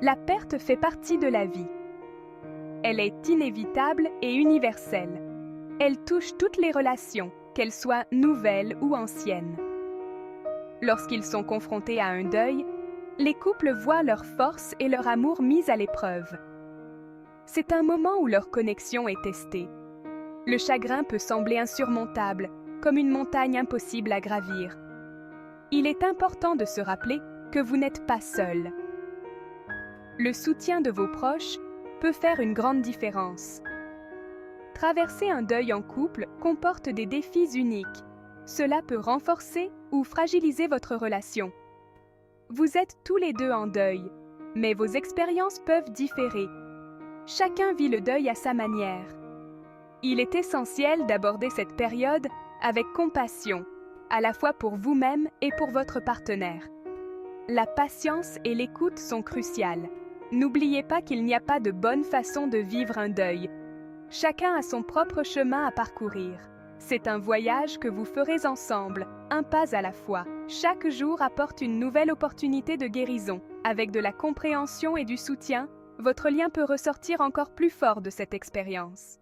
La perte fait partie de la vie. Elle est inévitable et universelle. Elle touche toutes les relations, qu'elles soient nouvelles ou anciennes. Lorsqu'ils sont confrontés à un deuil, les couples voient leur force et leur amour mis à l'épreuve. C'est un moment où leur connexion est testée. Le chagrin peut sembler insurmontable, comme une montagne impossible à gravir. Il est important de se rappeler que vous n'êtes pas seul. Le soutien de vos proches peut faire une grande différence. Traverser un deuil en couple comporte des défis uniques. Cela peut renforcer ou fragiliser votre relation. Vous êtes tous les deux en deuil, mais vos expériences peuvent différer. Chacun vit le deuil à sa manière. Il est essentiel d'aborder cette période avec compassion, à la fois pour vous-même et pour votre partenaire. La patience et l'écoute sont cruciales. N'oubliez pas qu'il n'y a pas de bonne façon de vivre un deuil. Chacun a son propre chemin à parcourir. C'est un voyage que vous ferez ensemble, un pas à la fois. Chaque jour apporte une nouvelle opportunité de guérison. Avec de la compréhension et du soutien, votre lien peut ressortir encore plus fort de cette expérience.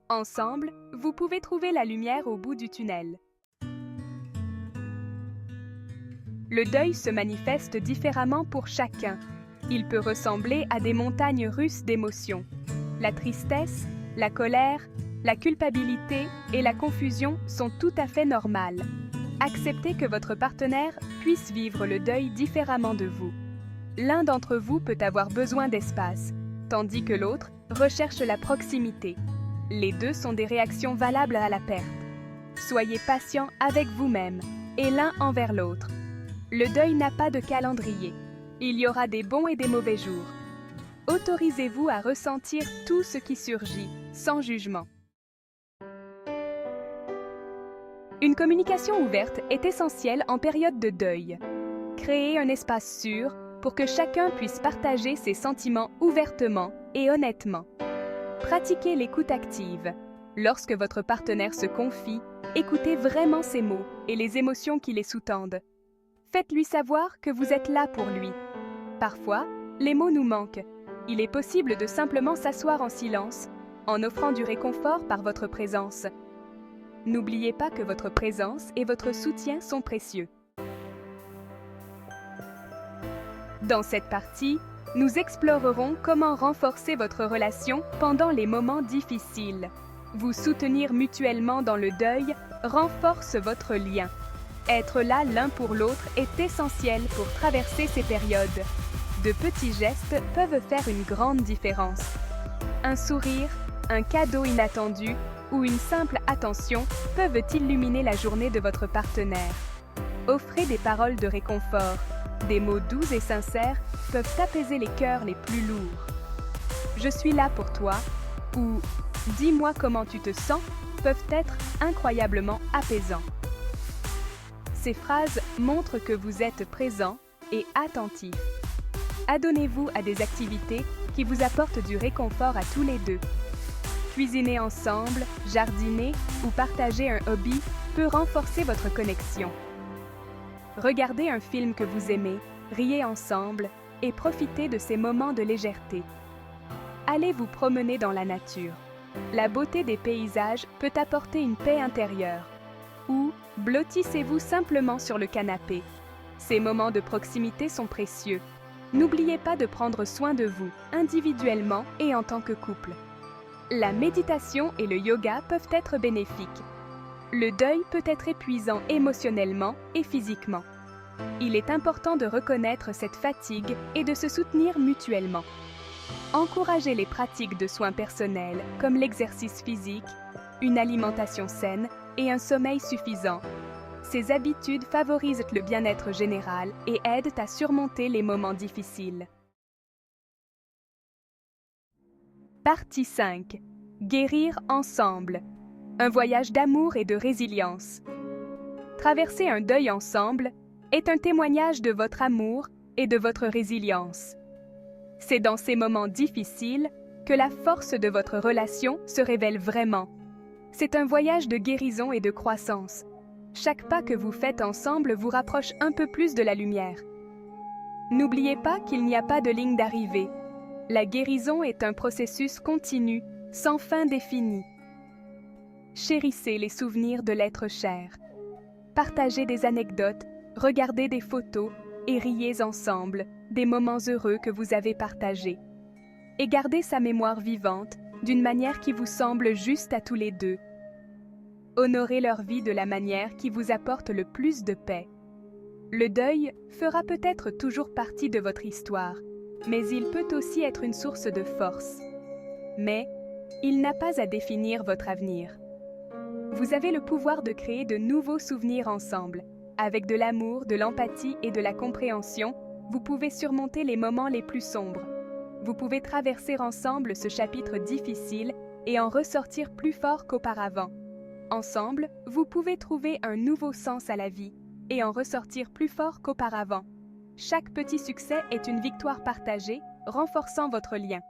Ensemble, vous pouvez trouver la lumière au bout du tunnel. Le deuil se manifeste différemment pour chacun. Il peut ressembler à des montagnes russes d'émotions. La tristesse, la colère, la culpabilité et la confusion sont tout à fait normales. Acceptez que votre partenaire puisse vivre le deuil différemment de vous. L'un d'entre vous peut avoir besoin d'espace, tandis que l'autre recherche la proximité. Les deux sont des réactions valables à la perte. Soyez patient avec vous-même et l'un envers l'autre. Le deuil n'a pas de calendrier. Il y aura des bons et des mauvais jours. Autorisez-vous à ressentir tout ce qui surgit, sans jugement. Une communication ouverte est essentielle en période de deuil. Créez un espace sûr pour que chacun puisse partager ses sentiments ouvertement et honnêtement. Pratiquez l'écoute active. Lorsque votre partenaire se confie, écoutez vraiment ses mots et les émotions qui les sous-tendent. Faites-lui savoir que vous êtes là pour lui. Parfois, les mots nous manquent. Il est possible de simplement s'asseoir en silence, en offrant du réconfort par votre présence. N'oubliez pas que votre présence et votre soutien sont précieux. Dans cette partie, nous explorerons comment renforcer votre relation pendant les moments difficiles. Vous soutenir mutuellement dans le deuil renforce votre lien. Être là l'un pour l'autre est essentiel pour traverser ces périodes. De petits gestes peuvent faire une grande différence. Un sourire, un cadeau inattendu ou une simple attention peuvent illuminer la journée de votre partenaire. Offrez des paroles de réconfort. Des mots doux et sincères peuvent apaiser les cœurs les plus lourds. « Je suis là pour toi » ou « Dis-moi comment tu te sens » peuvent être incroyablement apaisants. Ces phrases montrent que vous êtes présent et attentif. Adonnez-vous à des activités qui vous apportent du réconfort à tous les deux. Cuisiner ensemble, jardiner ou partager un hobby peut renforcer votre connexion. Regardez un film que vous aimez, riez ensemble et profitez de ces moments de légèreté. Allez vous promener dans la nature. La beauté des paysages peut apporter une paix intérieure. Ou blottissez-vous simplement sur le canapé. Ces moments de proximité sont précieux. N'oubliez pas de prendre soin de vous, individuellement et en tant que couple. La méditation et le yoga peuvent être bénéfiques. Le deuil peut être épuisant émotionnellement et physiquement. Il est important de reconnaître cette fatigue et de se soutenir mutuellement. Encouragez les pratiques de soins personnels comme l'exercice physique, une alimentation saine et un sommeil suffisant. Ces habitudes favorisent le bien-être général et aident à surmonter les moments difficiles. Partie 5. Guérir ensemble. Un voyage d'amour et de résilience. Traverser un deuil ensemble est un témoignage de votre amour et de votre résilience. C'est dans ces moments difficiles que la force de votre relation se révèle vraiment. C'est un voyage de guérison et de croissance. Chaque pas que vous faites ensemble vous rapproche un peu plus de la lumière. N'oubliez pas qu'il n'y a pas de ligne d'arrivée. La guérison est un processus continu, sans fin définie. Chérissez les souvenirs de l'être cher. Partagez des anecdotes, regardez des photos et riez ensemble des moments heureux que vous avez partagés. Et gardez sa mémoire vivante d'une manière qui vous semble juste à tous les deux. Honorez leur vie de la manière qui vous apporte le plus de paix. Le deuil fera peut-être toujours partie de votre histoire, mais il peut aussi être une source de force. Mais il n'a pas à définir votre avenir. Vous avez le pouvoir de créer de nouveaux souvenirs ensemble. Avec de l'amour, de l'empathie et de la compréhension, vous pouvez surmonter les moments les plus sombres. Vous pouvez traverser ensemble ce chapitre difficile et en ressortir plus fort qu'auparavant. Ensemble, vous pouvez trouver un nouveau sens à la vie et en ressortir plus fort qu'auparavant. Chaque petit succès est une victoire partagée, renforçant votre lien.